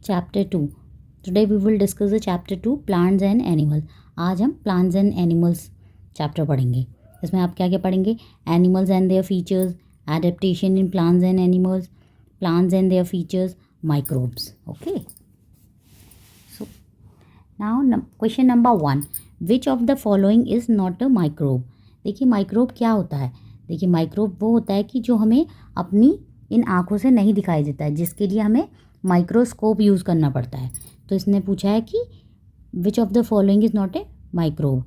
Chapter 2। Today we will discuss the chapter 2 plants and animals. आज हम plants and animals chapter पढ़ेंगे। इसमें आप क्या क्या पढ़ेंगे? Animals and their features, adaptation in plants and animals, plants and their features, microbes. Okay, so now question number 1, which of the following is not a microbe. देखिए microbe क्या होता है। देखिए माइक्रोब वो होता है कि जो हमें अपनी इन आँखों से नहीं दिखाई देता है, जिसके लिए हमें माइक्रोस्कोप यूज़ करना पड़ता है। तो इसने पूछा है कि विच of the following is not a microbe.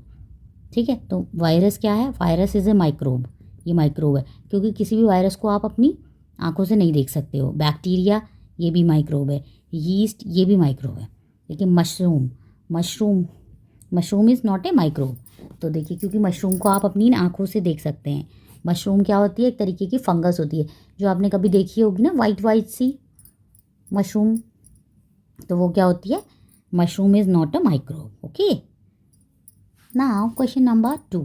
ठीक है, तो वायरस क्या है? Virus is a microbe. ये माइक्रोब है क्योंकि किसी भी वायरस को आप अपनी आंखों से नहीं देख सकते हो। बैक्टीरिया ये भी माइक्रोब है, यीस्ट ये भी माइक्रोब है। देखिए mushroom is not a microbe. तो देखिए क्योंकि मशरूम को आप अपनी आंखों से देख सकते हैं। मशरूम क्या होती है? एक तरीके की फंगस होती है जो आपने कभी देखी होगी ना, वाइट सी मशरूम। तो वो क्या होती है? Mushroom is not a microbe. Okay, now question number 2,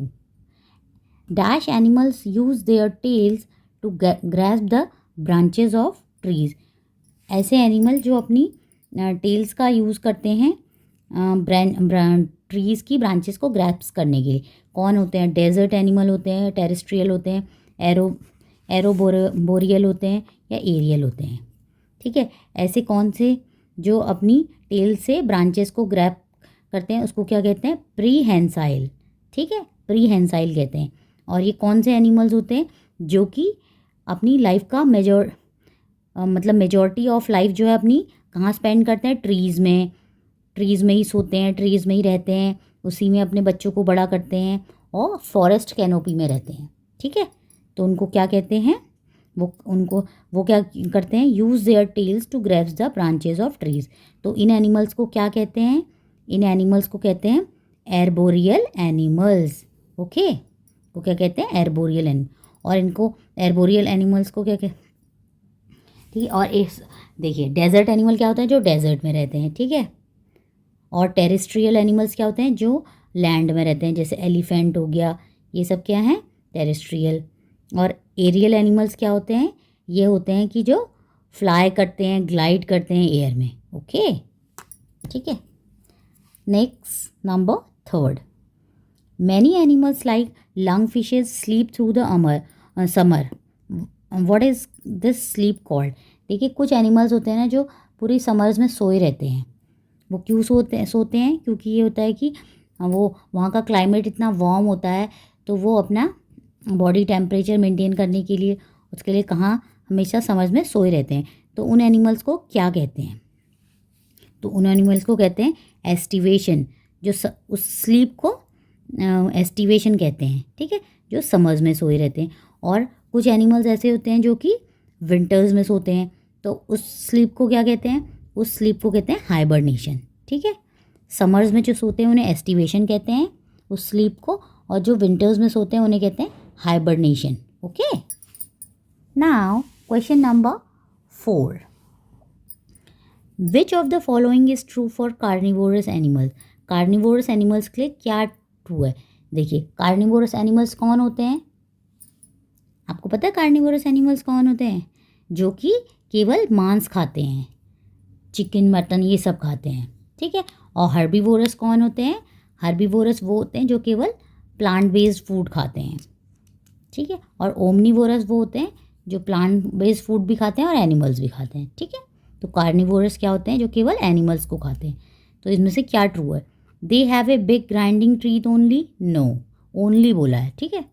dash animals use their tails to grasp the branches of trees. ऐसे एनिमल जो अपनी टेल्स का यूज़ करते हैं ट्रीज़ की ब्रांचेस को ग्रैस्प करने के लिए। कौन होते हैं? डेजर्ट एनिमल होते हैं, टेरेस्ट्रियल होते हैं, एरोबोरियल होते हैं या एरियल होते हैं। ठीक है, ऐसे कौन से जो अपनी टेल से ब्रांचेस को ग्रैब करते हैं उसको क्या कहते हैं? प्रीहेंसाइल। ठीक है, प्रीहेंसाइल कहते हैं। और ये कौन से एनिमल्स होते हैं जो कि अपनी लाइफ का मेजॉरिटी ऑफ लाइफ जो है अपनी कहाँ स्पेंड करते हैं? ट्रीज़ में ही सोते हैं, ट्रीज़ में ही रहते हैं, उसी में अपने बच्चों को बड़ा करते हैं और फॉरेस्ट कैनोपी में रहते हैं। ठीक है, तो उनको क्या कहते हैं? वो क्या करते हैं? Use their tails to grasp the branches of trees. तो इन एनिमल्स को क्या कहते हैं? इन एनिमल्स को कहते हैं एर्बोरियल एनिमल्स। ओके, वो क्या कहते हैं? Arboreal animal. और इनको एर्बोरियल एनिमल्स को क्या कहते हैं? ठीक है, और देखिए डेजर्ट एनिमल क्या होता है? जो डेजर्ट में रहते हैं। ठीक है, और टेरेस्ट्रियल एनिमल्स क्या होते हैं? जो लैंड में रहते हैं, जैसे एलिफेंट हो गया, ये सब क्या है? टेरेस्ट्रियल। और एरियल एनिमल्स क्या होते हैं? ये होते हैं कि जो फ्लाई करते हैं, ग्लाइड करते हैं एयर में। ओके, ठीक है। Next number 3, many animals like lung fishes sleep through the summer. What is this sleep called? देखिए कुछ एनिमल्स होते हैं ना जो पूरी समर्स में सोए रहते हैं। वो क्यों सोते हैं? क्योंकि ये होता है कि वो वहाँ का क्लाइमेट इतना वार्म होता है, तो वो अपना बॉडी टेम्परेचर मेंटेन करने के लिए उसके लिए कहाँ हमेशा समझ में सोए रहते हैं। तो उन एनिमल्स को क्या कहते हैं? तो उन एनिमल्स को कहते हैं एस्टिवेशन। जो उस स्लीप को एस्टिवेशन कहते हैं। ठीक है, जो समर्स में सोए रहते हैं। और कुछ एनिमल्स ऐसे होते हैं जो कि विंटर्स में सोते हैं, तो उस स्लीप को क्या कहते हैं? उस स्लीप को कहते हैं हाइबरनेशन। ठीक है, समर्स में जो सोते हैं उन्हें एस्टिवेशन कहते हैं उस स्लीप को, और जो विंटर्स में सोते हैं उन्हें कहते हैं hibernation. Okay, now question number 4, which of the following is true for carnivorous animals. Carnivorous animals के लिए क्या ट्रू है? देखिए कार्निवोरस एनिमल्स कौन होते हैं? आपको पता है कार्निवोरस एनिमल्स कौन होते हैं? जो कि केवल मांस खाते हैं, चिकन मटन ये सब खाते हैं। ठीक है, और हर्बीवोरस कौन होते हैं? हर्बीवोरस वो होते हैं जो केवल प्लांट बेस्ड फूड खाते हैं। ठीक है, और ओमनीवोरस वो होते हैं जो प्लांट बेस्ड फूड भी खाते हैं और एनिमल्स भी खाते हैं। ठीक है, तो कार्निवोरस क्या होते हैं? जो केवल एनिमल्स को खाते हैं। तो इसमें से क्या ट्रू है? They have a big grinding teeth only. No, only बोला है। ठीक है,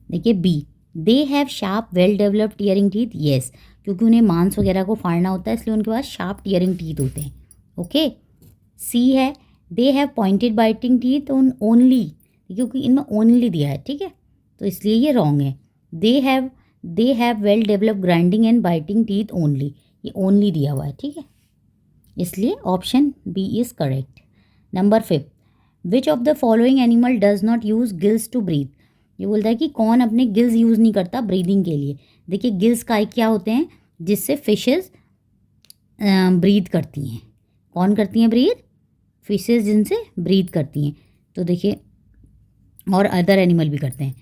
देखिए B, they have sharp well developed tearing teeth. Yes, क्योंकि उन्हें मांस वगैरह को फाड़ना होता है इसलिए उनके पास शार्प टीयरिंग टीथ होते हैं। ओके, सी है, they have pointed biting teeth only, क्योंकि इनमें ओनली दिया है। ठीक है, तो इसलिए ये रॉन्ग है। They have well developed grinding and biting teeth only, ये ओनली दिया हुआ है। ठीक है, इसलिए option B is correct. Number 5, which of the following animal does not use gills to breathe. ये बोलता है कि कौन अपने गिल्स यूज़ नहीं करता ब्रीदिंग के लिए। देखिए गिल्स का क्या होते हैं? जिससे फिशेस ब्रीथ करती हैं। कौन करती हैं ब्रीथ? फिशेस जिनसे ब्रीथ करती हैं। तो देखिए और अदर एनिमल भी करते हैं।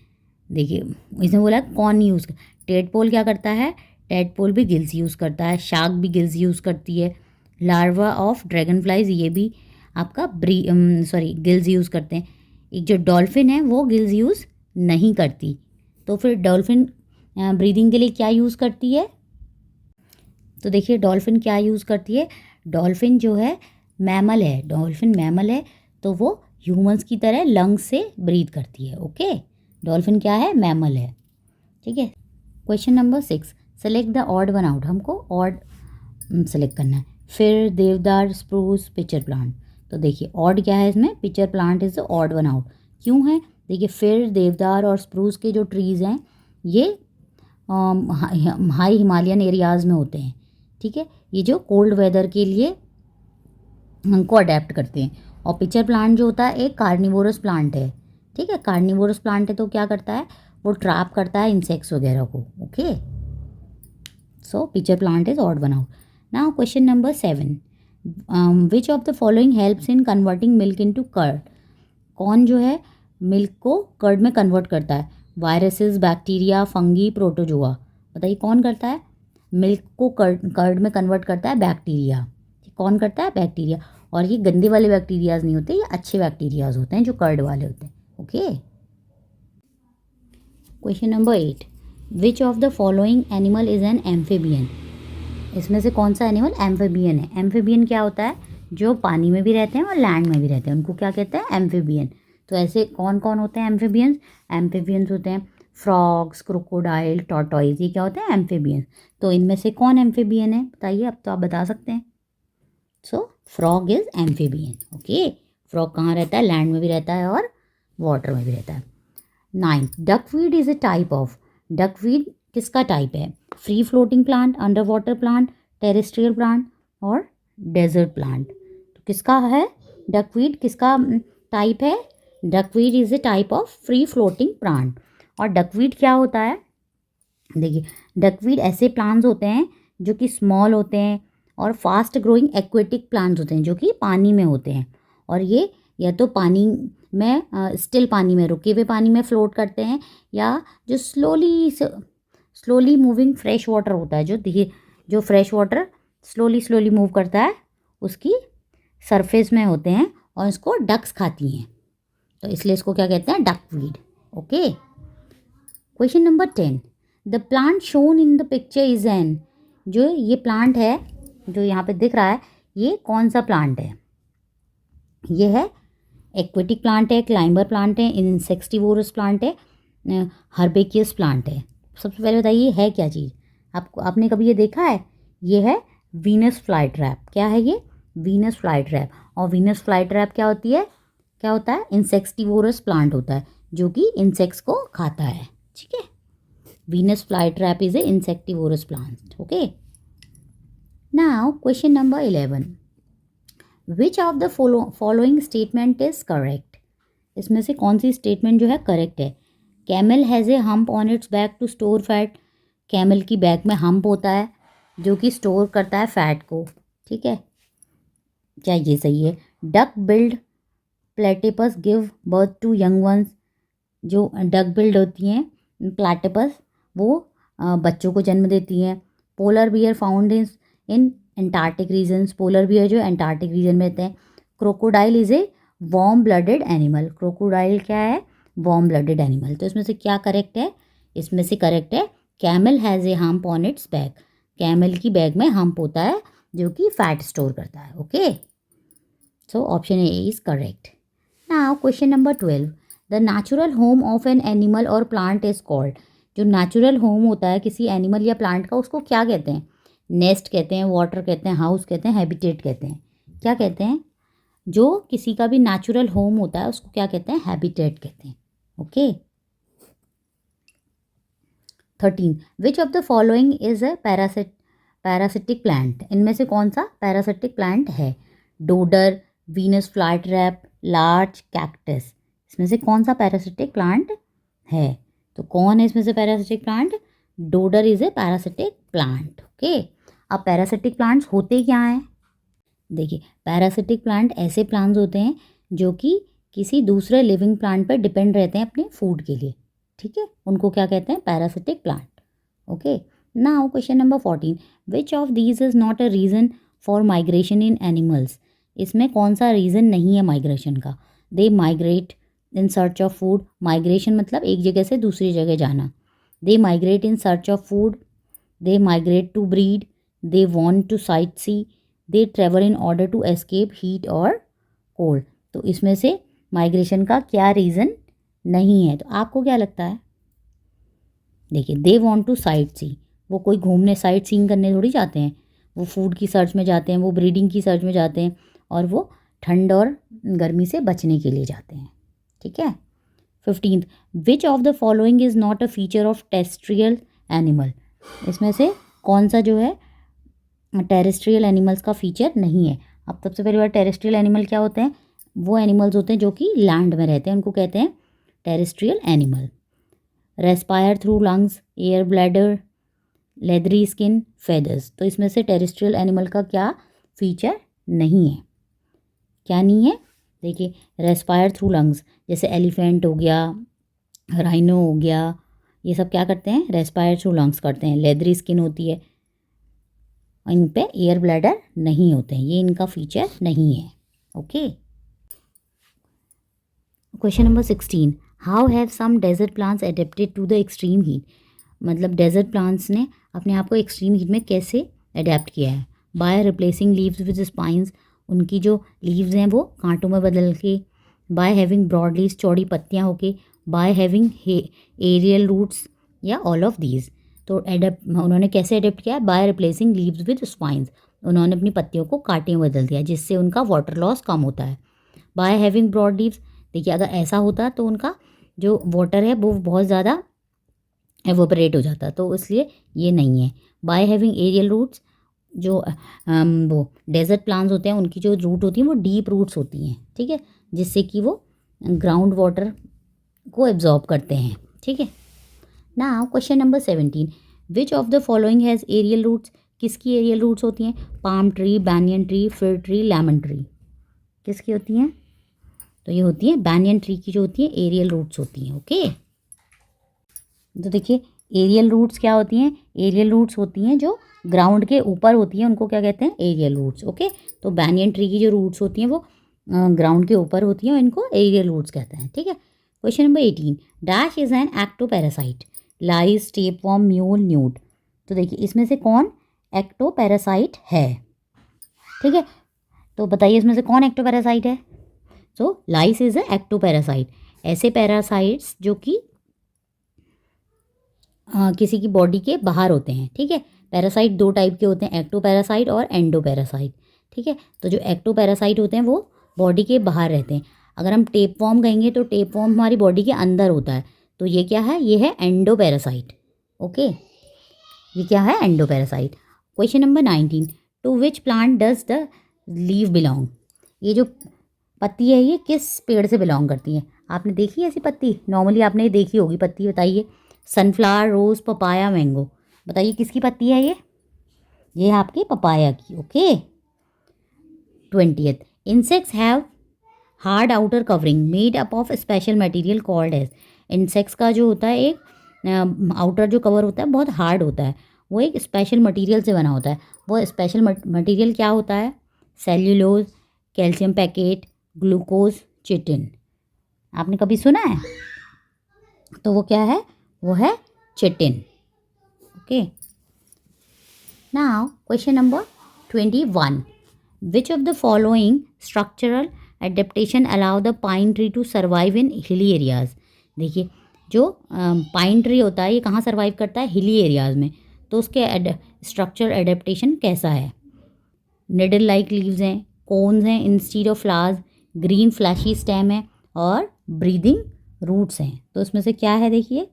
देखिए इसने बोला कौन यूज़ टेडपोल क्या करता है? टेडपोल भी गिल्स यूज़ करता है, शार्क भी गिल्स यूज़ करती है। लार्वा ऑफ ड्रैगन फ्लाइज, ये भी आपका गिल्स यूज़ करते हैं। एक जो डॉल्फिन है वो गिल्स यूज़ नहीं करती, तो फिर डॉल्फिन ब्रीदिंग के लिए क्या यूज़ करती है? तो देखिए डॉल्फिन क्या यूज़ करती है, डॉल्फिन जो है मैमल है, डॉल्फिन मैमल है, तो वो ह्यूमंस की तरह लंग्स से ब्रीथ करती है। ओके, डॉल्फिन क्या है? मैमल है। ठीक है। Question number 6, select the odd one out, हमको ऑड सेलेक्ट करना है। फिर देवदार, स्प्रूस, पिचर प्लांट। तो देखिए ऑड क्या है इसमें, pitcher plant is the odd one out. क्यों है? देखिए फिर देवदार और स्प्रूस के जो ट्रीज़ हैं ये हाई हिमालयन एरियाज़ में होते हैं। ठीक है, ये जो कोल्ड वेदर के लिए हमको अडेप्ट करते हैं। और पिचर प्लांट जो होता है एक कार्निवोरस प्लांट है। ठीक है, कार्निवोरस प्लांट है तो क्या करता है, वो ट्रैप करता है इंसेक्ट्स वगैरह को। Okay, so pitcher plant is odd one out. Now question number 7, which of the following helps in converting milk into curd. कौन जो है मिल्क को कर्ड में कन्वर्ट करता है? Viruses, bacteria, fungi, protozoa. बताइए कौन करता है? मिल्क को कर्ड में कन्वर्ट करता है बैक्टीरिया। कौन करता है? बैक्टीरिया। और ये गंदे वाले बैक्टीरियाज नहीं होते, ये अच्छे बैक्टीरियाज होते हैं जो कर्ड वाले होते हैं। Okay, question number 8, which of the following animal is an amphibian. इसमें से कौन सा एनिमल एम्फीबियन है? एम्फीबियन क्या होता है? जो पानी में भी रहते हैं और लैंड में भी रहते हैं, उनको क्या कहते हैं? एम्फीबियन। तो ऐसे कौन कौन होते हैं एम्फीबियंस? एम्फीबियंस होते हैं फ्रॉग्स, क्रोकोडाइल, टॉर्टॉइज, ये क्या होते हैं? एम्फीबियंस। तो इनमें से कौन एम्फीबियन है बताइए, अब तो आप बता सकते हैं। So frog is amphibian. Okay, frog कहाँ रहता है? लैंड में भी रहता है और वाटर में भी रहता है। 9, duckweed is a type of. Duckweed किसका टाइप है? Free floating plant, under water plant, terrestrial plant और डेजर्ट प्लांट। तो किसका है डकवीड, किसका टाइप है? Duckweed is a type of free floating plant. और डकवीड क्या होता है? देखिए डकवीड ऐसे प्लांट्स होते हैं जो कि स्मॉल होते हैं और फास्ट ग्रोइंग एक्वेटिक प्लांट्स होते हैं जो कि पानी में होते हैं। और ये या तो पानी में स्टिल पानी में, रुके हुए पानी में फ्लोट करते हैं, या जो स्लोली मूविंग फ्रेश वाटर होता है, जो फ्रेश वाटर स्लोली मूव करता है उसकी सरफेस में होते हैं और इसको डक्स खाती हैं, तो इसलिए इसको क्या कहते हैं? Duckweed. Okay, question number 10, the plant shown in the picture is an. जो ये प्लांट है जो यहाँ पे दिख रहा है, ये कौन सा प्लांट है? ये है एक्वेटिक प्लांट है, क्लाइंबर प्लांट है, इंसेक्टिवोरस प्लांट है, हर्बेकियस प्लांट है। सबसे पहले बताइए है क्या चीज़? आपने कभी ये देखा है? ये है वीनस फ्लाई ट्रैप। क्या है ये? Venus fly trap. और वीनस फ्लाई ट्रैप क्या होती है? क्या होता है? इंसेक्टिवोरस प्लांट होता है जो कि इंसेक्ट्स को खाता है। ठीक है, Venus fly trap is a insectivorous plant. Okay, now question number 11, which of the following statement is correct. इसमें से कौन सी स्टेटमेंट जो है करेक्ट है? Camel has a hump on its back to store fat. Camel की back में hump होता है जो कि स्टोर करता है फैट को। ठीक है, क्या ये सही है? Duck billed platypus give birth to young ones. जो डक बिल्ड होती हैं प्लेटिपस, वो बच्चों को जन्म देती हैं। Polar bear found in Antarctic regions. Polar bear जो एंटार्क्टिक रीजन में रहते हैं। Crocodile is a warm blooded animal. Crocodile क्या है? Warm blooded animal. तो इसमें से क्या करेक्ट है? इसमें से करेक्ट है camel has a hump on its back. Camel की बैक में हम्प होता है जो कि फैट स्टोर करता है। Okay, so option A is correct. Now question number 12, the natural home of an animal और प्लांट इज कॉल्ड। जो नेचुरल होम होता है किसी एनिमल या प्लांट का, उसको क्या कहते हैं? नेस्ट कहते हैं, वाटर कहते हैं, हाउस कहते हैं, हैबिटेट कहते हैं। क्या कहते हैं? जो किसी का भी नेचुरल होम होता है उसको क्या कहते हैं? हैबिटेट कहते हैं। Okay, 13, which of the following is a parasitic plant. इनमें से कौन सा पैरासिटिक प्लांट है? Dodder, Venus fly trap, larch, cactus. इसमें से कौन सा पैरासिटिक प्लांट है? तो कौन है इसमें से parasitic plant? Dodder is a parasitic plant. Okay, अब पैरासिटिक प्लांट्स होते क्या हैं? देखिए पैरासिटिक प्लांट ऐसे प्लांट्स होते हैं जो कि किसी दूसरे लिविंग प्लांट पर डिपेंड रहते हैं अपने फूड के लिए। ठीक है, उनको क्या कहते हैं? Parasitic plant. Okay, now question number 14, which of these is not a reason for migration in animals, इसमें कौन सा रीज़न नहीं है माइग्रेशन का? They migrate in search of food, migration मतलब एक जगह से दूसरी जगह जाना. They migrate in search of food, they migrate to breed, they want to sightsee, they travel in order to escape heat और कोल्ड. तो इसमें से माइग्रेशन का क्या रीज़न नहीं है? तो आपको क्या लगता है? देखिए, दे वॉन्ट टू साइट सी, वो कोई घूमने साइट सीइंग करने थोड़ी जाते हैं, वो फूड की सर्च में जाते हैं, वो ब्रीडिंग की सर्च में जाते हैं, और वो ठंड और गर्मी से बचने के लिए जाते हैं. ठीक है. 15th, which of the following is not a feature of terrestrial animal, इसमें से कौन सा जो है टेरेस्ट्रियल एनिमल्स का फीचर नहीं है? अब सबसे पहली बार टेरेस्ट्रियल एनिमल क्या होते हैं? वो एनिमल्स होते हैं जो कि लैंड में रहते हैं, उनको कहते हैं terrestrial animal. Respire through lungs, air bladder, leathery skin, feathers. तो इसमें से टेरेस्ट्रियल एनिमल का क्या फीचर नहीं है? क्या नहीं है? देखिए, रेस्पायर थ्रू लंग्स, जैसे एलिफेंट हो गया, राइनो हो गया, ये सब क्या करते हैं? रेस्पायर थ्रू लंग्स करते हैं. लेदरी स्किन होती है, इन पे एयर ब्लैडर नहीं होते हैं, ये इनका फीचर नहीं है. Okay. Question number 16, how have some desert plants adapted to the extreme heat, मतलब डेजर्ट प्लांट्स ने अपने आप को एक्सट्रीम हीट में कैसे अडेप्ट किया है? By replacing leaves with spines, उनकी जो लीव्स हैं वो कांटों में बदल के. बाय हैविंग ब्रॉड लीव्स, चौड़ी पत्तियाँ होके. बाय हैविंग एरियल रूट्स, या ऑल ऑफ दीज. तो उन्होंने कैसे अडेप्ट किया? By replacing leaves with spines, उन्होंने अपनी पत्तियों को कांटे में बदल दिया, जिससे उनका वाटर लॉस कम होता है. बाय हैविंग ब्रॉड लीव्स, देखिए अगर ऐसा होता तो उनका जो वाटर है वो बहुत ज़्यादा एवोपरेट हो जाता, तो इसलिए ये नहीं है. बाय हैविंग एरियल रूट्स, जो वो डेजर्ट प्लांट्स होते हैं उनकी जो रूट होती हैं वो डीप रूट्स होती हैं. ठीक है, जिससे कि वो ग्राउंड वाटर को एब्जॉर्ब करते हैं. ठीक है. Now question number 17, which of the following has aerial roots, किसकी एरियल रूट्स होती हैं? Palm tree, banyan tree, fir tree, lemon tree. किसकी होती हैं? तो ये होती है बैनियन ट्री की जो होती है एरियल रूट्स होती हैं. ओके. तो देखिए, एरियल रूट्स क्या होती हैं? एरियल रूट्स होती हैं जो ग्राउंड के ऊपर होती हैं, उनको क्या कहते हैं? Aerial roots. ओके. तो बैनियन ट्री की जो रूट्स होती हैं वो ग्राउंड के ऊपर होती हैं, इनको एरियल रूट्स कहते हैं. ठीक है. Question number 18, dash is an ectoparasite, lice, tapeworm, mule, newt. तो देखिए, इसमें से कौन एक्टोपैरासाइट है? ठीक है, तो बताइए इसमें से कौन एक्टोपैरासाइट है? सो लाइस इज अ एक्टोपैरासाइट, ऐसे पैरासाइट्स जो कि किसी की बॉडी के बाहर होते हैं. ठीक है. पैरासाइट दो टाइप के होते हैं, एक्टोपैरासाइट और एंडोपैरासाइट. ठीक है. तो जो एक्टोपैरासाइट होते हैं वो बॉडी के बाहर रहते हैं. अगर हम टेपवर्म कहेंगे तो टेपवर्म हमारी बॉडी के अंदर होता है, तो ये क्या है? ये है एंडोपैरासाइट. ओके. ये क्या है? Endoparasite. Question number 19, to which plant does the leave belong, ये जो पत्ती है ये किस पेड़ से बिलोंग करती है? आपने देखी है ऐसी पत्ती? नॉर्मली आपने देखी होगी पत्ती, बताइए. सनफ्लावर, रोज़, पपाया, मैंगो. बताइए किसकी पत्ती है ये? ये है आपकी पपाया की. Okay. 20th, insects have hard outer covering made up of special material called edge. Insects का जो होता है एक आउटर जो कवर होता है बहुत हार्ड होता है, वो एक स्पेशल मटेरियल से बना होता है. वो स्पेशल मटेरियल क्या होता है? Cellulose, calcium packet, glucose, chitin. आपने कभी सुना है? तो वो क्या है? वो है chitin. Okay. Now question number 21, which of the following structural adaptation allow the pine tree to survive in hilly areas. देखिए, जो पाइन ट्री होता है ये कहाँ सर्वाइव करता है? हिली एरियाज में. तो उसके स्ट्रक्चरल एडेप्टेशन कैसा है? निडल लाइक लीव्स हैं, कोन्स हैं instead of flowers, green fleshy stem है, और ब्रीदिंग रूट्स हैं. तो इसमें से क्या है? देखिए,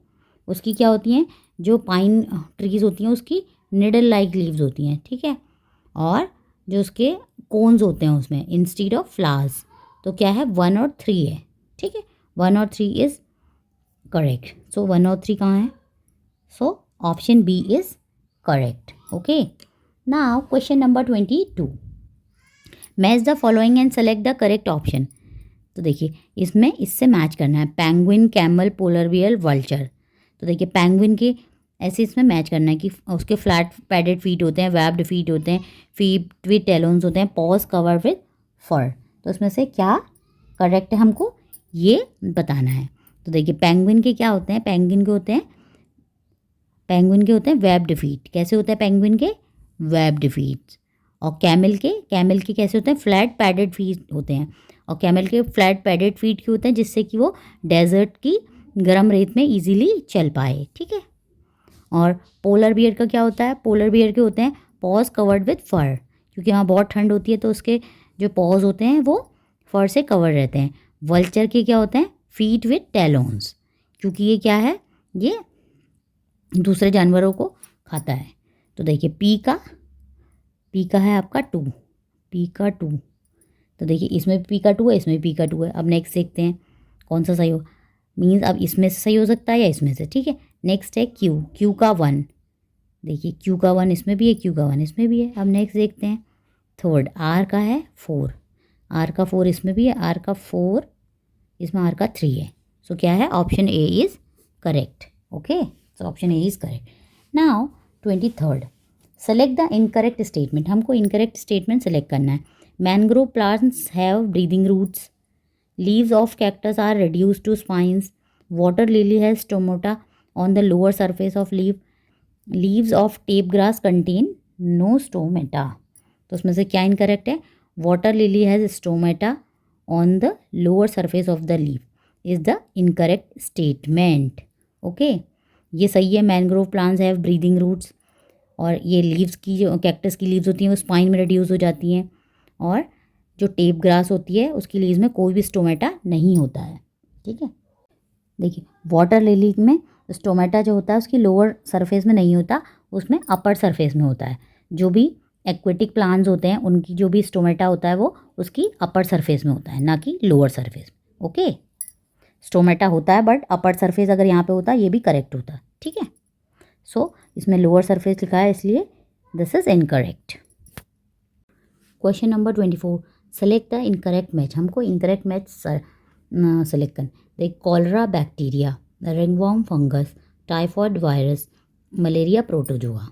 उसकी क्या होती हैं? जो पाइन ट्रीज़ होती हैं उसकी निडल लाइक लीव्स होती हैं. ठीक है. और जो उसके कोन्स होते हैं उसमें इंस्टीड ऑफ फ्लावर्स. तो क्या है? 1 और 3 है. ठीक है. 1 और 3 इज़ करेक्ट. सो 1 और 3 कहाँ है? So option B is correct. Okay. Now question number 22, match the following and select the correct option. तो देखिए, इसमें इससे मैच करना है. Penguin, camel, polar bear, vulture. तो देखिए, पेंगुइन के ऐसे इसमें मैच करना है कि उसके फ्लैट पैडेड फीट होते हैं, वेब्ड फीट होते हैं, फीट विद टेलोन्स होते हैं, पॉज कवर विद फर। तो इसमें से क्या करेक्ट है हमको ये बताना है। तो देखिए पेंगुइन के क्या होते हैं, पेंगुइन के होते हैं वेब्ड फीट। कैसे होते हैं पेंगुइन के? Webbed feet. और कैमल के कैसे होते हैं? फ्लैट पैडेड फीट होते हैं। और कैमल के फ्लैट पैडेड फीट क्यों होते हैं? जिससे कि वो डेजर्ट की गर्म रेत में इजीली चल पाए, ठीक है। और पोलर बियर का क्या होता है? पोलर बियर के होते हैं पॉज कवर्ड विद फर, क्योंकि वहाँ बहुत ठंड होती है तो उसके जो पॉज होते हैं वो फर से कवर रहते हैं। वल्चर के क्या होते हैं? फीट विद टेलोन्स, क्योंकि ये क्या है, ये दूसरे जानवरों को खाता है। तो देखिए पी का है आपका 2, पी का 2। तो देखिए इसमें भी पी का 2 है, इसमें भी पी का 2 है। अब नेक्स्ट देखते हैं कौन सा सही हो, मीन्स अब इसमें से सही हो सकता है या इसमें से, ठीक है। नेक्स्ट है क्यू का 1। देखिए क्यू का 1 इसमें भी है, क्यू का 1 इसमें भी है। अब नेक्स्ट देखते हैं थर्ड, आर का है 4, आर का 4 इसमें भी है, आर का 4 इसमें, आर का 3 है। सो क्या है? Option A is correct. Okay, so option A is correct. Now 23rd, select the incorrect statement. हमको इनकरेक्ट स्टेटमेंट सेलेक्ट करना है। Mangrove plants have breathing roots, leaves of cactus are reduced to spines, water lily has stomata on the lower surface of leaf, leaves of tape grass contain no stomata। तो उसमें से क्या incorrect है? water lily has stomata on the lower surface of the leaf is the incorrect statement। Okay, ये सही है। Mangrove plants have breathing roots, और ये लीव्स की जो कैक्टस की लीव्स होती हैं वो स्पाइन में रिड्यूस हो जाती हैं, और जो टेप ग्रास होती है उसकी लीव्स में कोई भी स्टोमेटा नहीं होता है, ठीक है। देखिए वाटर लिली में स्टोमेटा जो होता है उसकी लोअर सरफेस में नहीं होता, उसमें अपर सरफेस में होता है। जो भी एक्वेटिक प्लांट्स होते हैं उनकी जो भी स्टोमेटा होता है वो उसकी अपर सरफेस में होता है, ना कि लोअर सरफेस में। ओके, स्टोमेटा होता है बट अपर सरफेस अगर यहाँ पे होता है ये भी करेक्ट होता है, ठीक है। सो इसमें लोअर सरफेस लिखा है इसलिए this is incorrect. Question number 24, select the incorrect match. हमको इनकरेक्ट मैच सेलेक्ट करना। देख cholera bacteria, ringworm fungus, typhoid virus, malaria protozoa.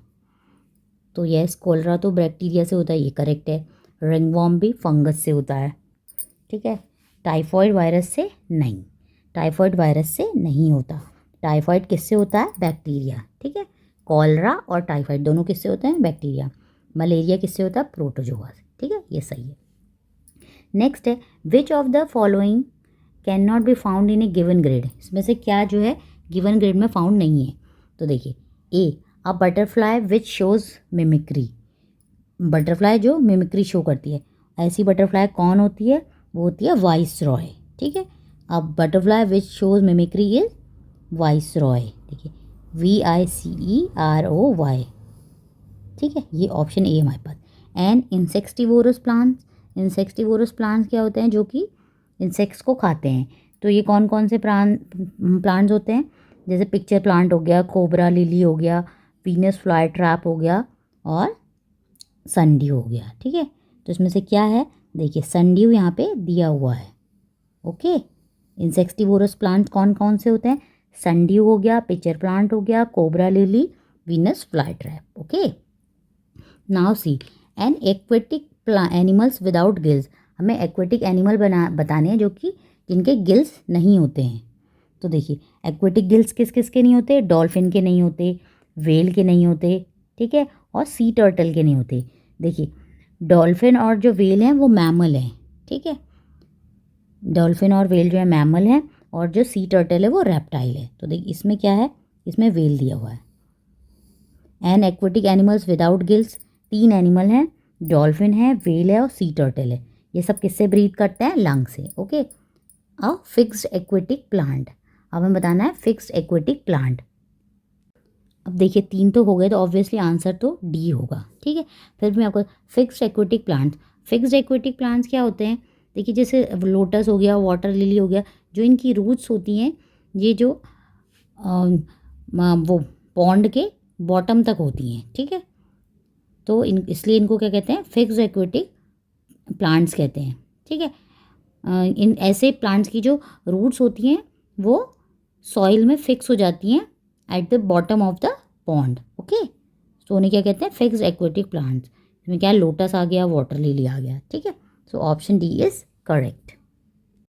तो यस, कॉलरा तो बैक्टीरिया से होता है, ये करेक्ट है। रिंगवॉर्म भी फंगस से होता है, ठीक है। टाइफॉइड वायरस से नहीं, टाइफॉइड वायरस से नहीं होता। टाइफॉइड किससे होता है? बैक्टीरिया, ठीक है। कॉलरा और टाइफॉइड दोनों किससे होते हैं? बैक्टीरिया। मलेरिया किससे होता है? प्रोटोजोआ से, ठीक है, ये सही है। नेक्स्ट है विच of the following can not be found in A given grade. इसमें से क्या जो है गिवन ग्रेड में फाउंड नहीं है? तो देखिए A, a butterfly which shows mimicry. Butterfly जो मिमिक्री शो करती है, ऐसी बटरफ्लाई कौन होती है? वो होती है वाइस रॉय, ठीक है। अब butterfly which shows mimicry is viceroy. देखिए VICEROY, ठीक है, ये ऑप्शन ए हमारे पास। And insectivorous plants, insectivorous plants क्या होते हैं? जो कि इंसेक्ट्स को खाते हैं। तो ये कौन कौन से प्लांट्स होते हैं? जैसे पिक्चर प्लांट हो गया, कोबरा लिली हो गया, वीनस फ्लाई ट्रैप हो गया, और सनड्यू हो गया, ठीक है। तो इसमें से क्या है? देखिए सनड्यू यहाँ पे दिया हुआ है। ओके, इंसेक्टिवोरस प्लांट कौन कौन से होते हैं? सनड्यू हो गया, पिक्चर प्लांट हो गया, cobra lily, Venus fly trap. Okay, now see an aquatic animals without gills. हमें एक्वेटिक एनिमल बताने हैं जो कि जिनके गिल्स नहीं होते हैं। तो देखिए एक्वेटिक गिल्स किस किस के नहीं होते? डॉल्फिन के नहीं होते, वेल के नहीं होते, ठीक है, और सी टर्टल के नहीं होते। देखिए डॉल्फिन और जो वेल हैं वो मैमल हैं, ठीक है। डॉल्फिन और वेल जो है मैमल हैं, और जो सी टर्टल है वो रेप्टाइल है। तो देखिए इसमें क्या है? इसमें वेल दिया हुआ है। N aquatic animals without gills, 3 animal हैं, डॉल्फिन है, वेल है और सी टर्टल है। ये सब किससे ब्रीथ करते हैं? लंग से। Okay, a fixed aquatic plant. अब हमें बताना है फिक्स्ड एक्वेटिक प्लांट। अब देखिए 3 तो हो गए, तो ऑब्वियसली आंसर तो डी होगा, ठीक है। फिर भी आपको fixed aquatic plants, fixed aquatic plants क्या होते हैं? देखिए जैसे लोटस हो गया, वाटर लिली हो गया, जो इनकी रूट्स होती हैं ये जो वो पॉन्ड के बॉटम तक होती हैं, ठीक है। तो इसलिए इनको क्या कहते हैं? फिक्स्ड एक्वेटिक प्लांट्स कहते हैं, ठीक है। इन ऐसे प्लांट्स की जो रूट्स होती हैं वो सॉइल में फिक्स हो जाती हैं at the bottom of the pond. Okay, तो उन्हें क्या कहते हैं, फिक्स्ड एक्वेटिक प्लांट्स। इसमें क्या है, लोटस आ गया, वाटर लिली आ गया, ठीक है। So option D is correct.